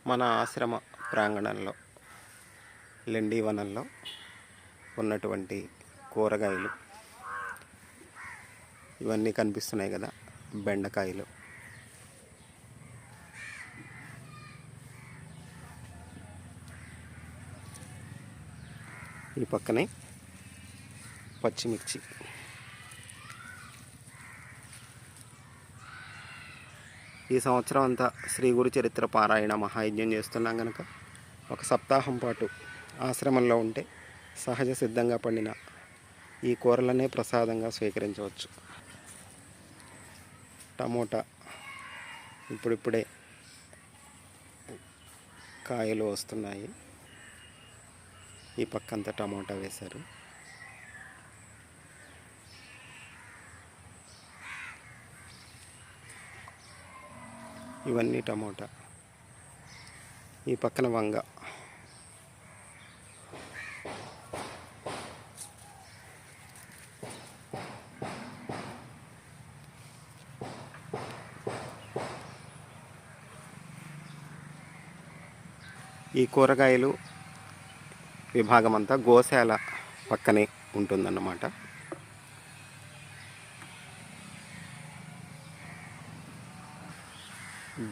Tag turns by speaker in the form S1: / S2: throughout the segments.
S1: మన ఆశ్రమ ప్రాంగణంలో లెండి వనంలో ఉన్నటువంటి కూరగాయలు ఇవన్నీ కనిపిస్తున్నాయి కదా. బెండకాయలు, ఈ పక్కనే పచ్చిమిర్చి, ఈ సంవత్సరం అంతా శ్రీ గురు చరిత్ర పారాయణ మహాయజ్ఞం చేస్తున్నాం కనుక ఒక సప్తాహం పాటు ఆశ్రమంలో ఉంటే సహజ సిద్ధంగా పండిన ఈ కూరలనే ప్రసాదంగా స్వీకరించవచ్చు. టమోటా ఇప్పుడిప్పుడే కాయలు వస్తున్నాయి. ఈ పక్కంతా టమోటా వేశారు. ఇవన్నీ టమోటా. ఈ పక్కన వంగ. ఈ కూరగాయలు విభాగం అంతా గోశాల పక్కనే ఉంటుందన్నమాట.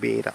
S1: బీర,